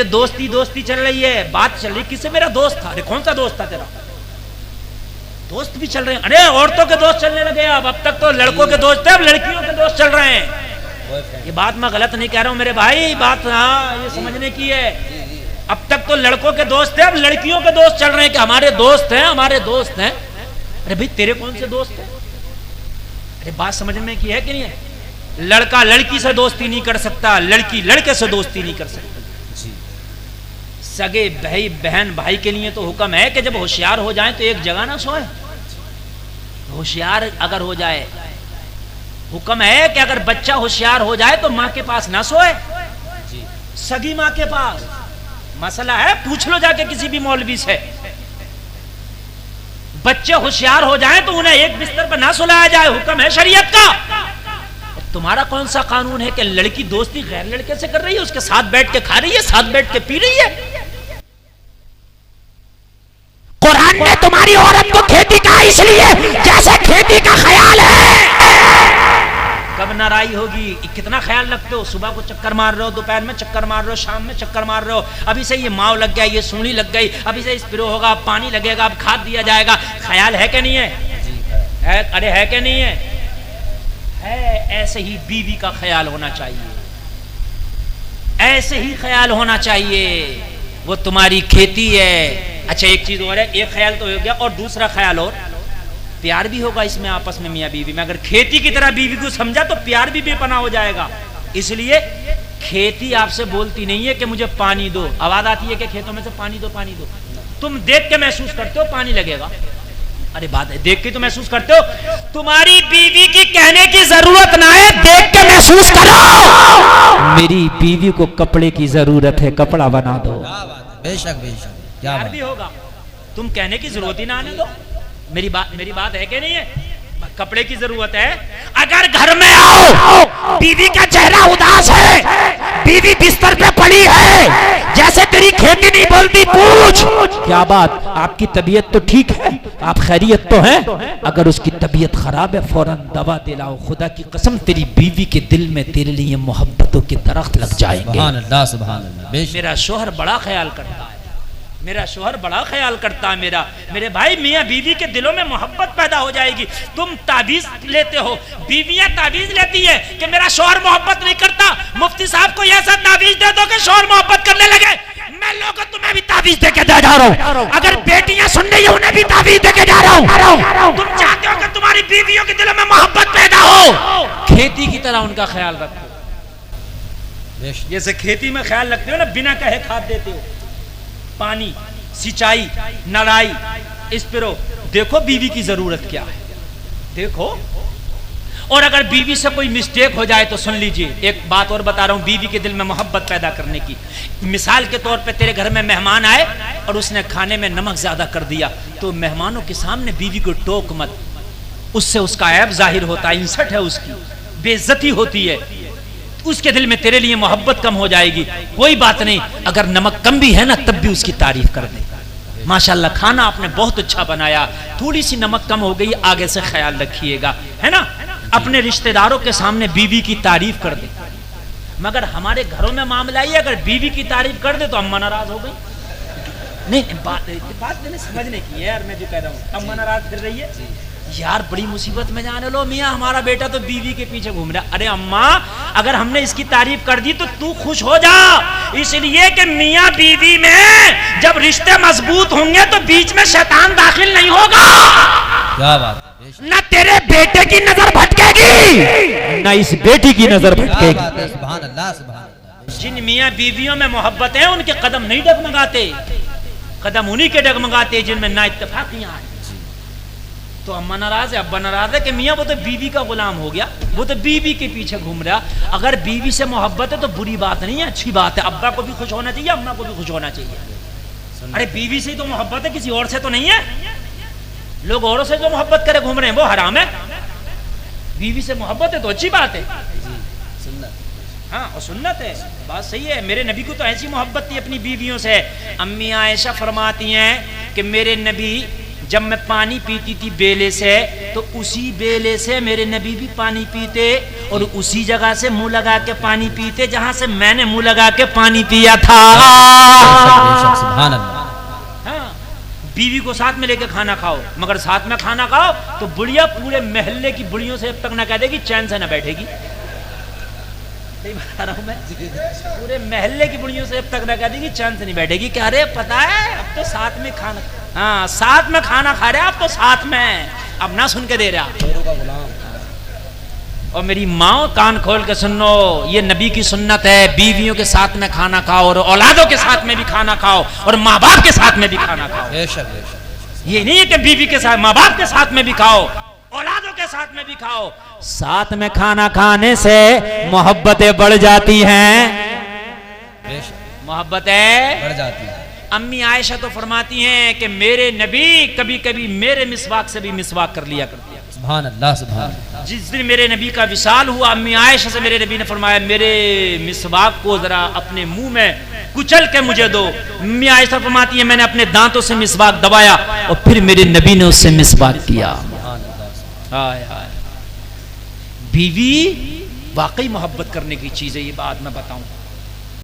जो दोस्ती दोस्ती चल रही है, बात चल रही किससे? मेरा दोस्त था। अरे कौन सा दोस्त था तेरा? दोस्त भी चल रहे हैं। अरे औरतों के दोस्त चलने लगे अब तक तो लड़कों के दोस्त थे, अब लड़कियों के दोस्त चल रहे हैं। ये बात मैं गलत नहीं कह रहा हूं मेरे भाई, बात हाँ ये समझने की है। अब तक तो लड़कों के दोस्त थे, अब लड़कियों के दोस्त चल रहे हैं कि हमारे दोस्त हैं, हमारे दोस्त हैं। अरे भाई तेरे कौन से दोस्त हैं? अरे बात समझने की है कि नहीं है? लड़का लड़की से दोस्ती नहीं कर सकता, लड़की लड़के से दोस्ती नहीं कर सकती। सगे भाई बहन भाई के लिए तो हुक्म है कि जब होशियार हो जाए तो एक जगह ना सोए। होशियार अगर हो जाए, हुक्म है कि अगर बच्चा होशियार हो जाए तो माँ के पास ना सोए, सगी माँ के पास। मसला है, पूछ लो जाके किसी भी मौलवी से। बच्चे होशियार हो जाएं तो उन्हें एक बिस्तर पर ना सुलाया जाए, हुक्म है शरीयत का। तुम्हारा कौन सा कानून है कि लड़की दोस्ती गैर लड़के से कर रही है, उसके साथ बैठ के खा रही है, साथ बैठ के पी रही है? कुरान ने तुम्हारी औरत को खेती कहा इसलिए जैसे खेती का ख्याल है। कब नाराई होगी? कितना ख्याल रखते हो? सुबह को चक्कर मार रहे हो, दोपहर में चक्कर मार रहे हो, शाम में चक्कर मार रहे हो। अभी से ये माव लग गया, ये सूढ़ी लग गई, अभी से स्प्रे होगा, अब पानी लगेगा, अब खाद दिया जाएगा। ख्याल है कि नहीं है? अरे है कि नहीं है? ऐसे ही बीवी का ख्याल होना चाहिए, ऐसे ही ख्याल होना चाहिए। वो तुम्हारी खेती है। अच्छा एक चीज और है, एक ख्याल तो हो गया और दूसरा ख्याल और प्यार भी होगा इसमें आपस में मियाँ बीवी में। अगर खेती की तरह बीवी को समझा तो प्यार भी बेपनाह हो जाएगा। इसलिए खेती आपसे बोलती नहीं है कि मुझे पानी दो। आवाज आती है कि खेतों में से पानी दो पानी दो। तुम देख के महसूस करते हो पानी लगेगा। अरे बात है, देख के तो महसूस करते हो। तुम्हारी बीवी की कहने की जरूरत ना है, देख के महसूस करो। मेरी बीवी को कपड़े की जरूरत है, कपड़ा बना दो। बेशक बेशक, क्या प्यार भी होगा। तुम कहने की जरूरत ही ना आने दो। मेरी बात है कि नहीं है? कपड़े की जरूरत है। अगर घर में आओ, बीवी का चेहरा उदास है, बीवी बिस्तर पे पड़ी है, जैसे तेरी खेती नहीं बोलती, पूछ क्या बात, आपकी तबीयत तो ठीक है, आप खैरियत तो हैं? अगर उसकी तबीयत खराब है फौरन दवा दिलाओ। खुदा की कसम तेरी बीवी के दिल में तेरे लिए मोहब्बतों के दरख्त लग जाएंगे। सुभान अल्लाह सुभान अल्लाह। मेरा शोहर बड़ा ख्याल करता है, मेरा शोहर बड़ा ख्याल करता है मेरे भाई। मियाँ बीवी के दिलों में मोहब्बत पैदा हो जाएगी। तुम ताबीज लेते हो, बीवियां ताबीज लेती है कि मेरा शोहर मोहब्बत नहीं करता, मुफ्ती साहब को ऐसा ताबीज दे दो कि शोहर मोहब्बत करने लगे। मैं लोगों तुम्हें भी ताबीज दे के जा रहा हूँ। अगर बेटियां सुन रही है उन्हें भी ताबीज दे के जा रहा हूँ। तुम चाहते हो कि तुम्हारी बीवियों के दिलों में मोहब्बत पैदा हो, खेती की तरह उनका ख्याल रखो। जैसे खेती में ख्याल रखते हो ना, बिना कहे खाद देते हो, पानी, सिंचाई, नड़ाई, स्प्रे। देखो बीवी की जरूरत क्या है, देखो। और अगर बीवी से कोई मिस्टेक हो जाए तो सुन लीजिए, एक बात और बता रहा हूं बीवी के दिल में मोहब्बत पैदा करने की। मिसाल के तौर पे तेरे घर में मेहमान आए और उसने खाने में नमक ज्यादा कर दिया, तो मेहमानों के सामने बीवी को टोक मत, उससे उसका ऐब जाहिर होता है, इंसल्ट है, उसकी बेइज्जती होती है, उसके दिल में तेरे लिए मोहब्बत कम हो जाएगी। कोई बात नहीं, अगर नमक कम भी है ना तब भी उसकी तारीफ कर दे, माशाल्लाह खाना आपने बहुत अच्छा बनाया, थोड़ी सी नमक कम हो गई, आगे से ख्याल रखिएगा, है ना। अपने रिश्तेदारों के सामने बीवी की तारीफ कर दे। मगर हमारे घरों में मामला ही है, अगर बीवी की तारीफ कर दे तो अम्मा नाराज हो गई। नहीं, बात मैंने समझने की है यार, मैं जो कह रहा हूँ, अम्मा नाराज कर रही है यार, बड़ी मुसीबत में जाने लो मियाँ, हमारा बेटा तो बीवी के पीछे घूम रहा। अरे अम्मा, अगर हमने इसकी तारीफ कर दी तो तू खुश हो जा, इसलिए कि मियाँ बीवी में जब रिश्ते मजबूत होंगे तो बीच में शैतान दाखिल नहीं होगा। क्या बात, न तेरे बेटे की नजर भटकेगी, न इस बेटी की नजर भटकेगी। सुभान अल्लाह सुभान अल्लाह। जिन मियाँ बीवियों में मोहब्बत है उनके कदम नहीं डगमगाते, कदम उन्हीं के डगमगाते जिनमें ना इत्तेफाकियां हैं। तो अम्मा नाराज है, अब्बा नाराज है कि मियाँ वो तो बीवी का गुलाम हो गया, वो तो बीवी के पीछे घूम रहा। अगर बीवी से मोहब्बत है तो बुरी बात नहीं है, अच्छी बात है। अब्बा को भी खुश होना चाहिए, अम्मा को भी खुश होना चाहिए। अरे बीवी से ही तो मोहब्बत है, किसी और से तो नहीं है। लोग औरों से जो मोहब्बत करे घूम रहे हैं वो हराम है, बीवी से मोहब्बत है तो अच्छी बात है। हाँ, और सुन्नत है, बात सही है। मेरे नबी को तो ऐसी मोहब्बत थी अपनी बीवियों से। अम्मी आयशा फरमाती हैं कि मेरे नबी जब मैं पानी पीती थी बेले से, तो उसी बेले से मेरे नबी भी पानी पीते और उसी जगह से मुंह लगा के पानी पीते जहां से मैंने मुंह लगा के पानी पिया था। बेशक, सुभान अल्लाह। हाँ, बीवी को साथ में लेके खाना खाओ, मगर साथ में खाना खाओ तो बुढ़िया पूरे मोहल्ले की बुढ़ियों से अब तक ना कह देगी, चैन से ना बैठेगी। नहीं बता रहा हूं मैं, पूरे मोहल्ले की बुढ़ियों से अब तक ना कह देगी, चैन से नहीं बैठेगी। क्या अरे पता है अब तो साथ में खाना, हाँ साथ में खाना खा रहे आप तो साथ में, अब ना सुन के दे रहा। और मेरी माँ कान खोल के सुनो, ये नबी की सुन्नत है, बीवियों के साथ में खाना खाओ और औलादों के साथ में भी खाना खाओ और माँ बाप के साथ में भी खाना खाओ। बेशक बेशक। ये नहीं है कि बीवी के साथ, माँ बाप के साथ में भी खाओ, औलादों के साथ में भी खाओ। साथ में खाना खाने से मोहब्बतें बढ़ जाती हैं, बेशक मोहब्बतें बढ़ जाती है। अम्मी आयशा तो फरमाती हैं कि मेरे नबी कभी कभी मेरे मिसवाक से भी मिसवाक कर लिया करती है। सुभान अल्लाह, सुभान अल्लाह। जिस दिन मेरे नबी का विशाल हुआ, अम्मी आयशा से मेरे नबी ने फरमाया मेरे मिसवाक को जरा अपने मुंह में कुचल के मुझे दो। अम्मी आयशा फरमाती है मैंने अपने दांतों से मिसवाक दबाया और फिर मेरे नबी ने उससे मिसवाक किया। हाय हाय, बीवी वाकई मोहब्बत करने की चीज है, ये बात मैं बताऊं।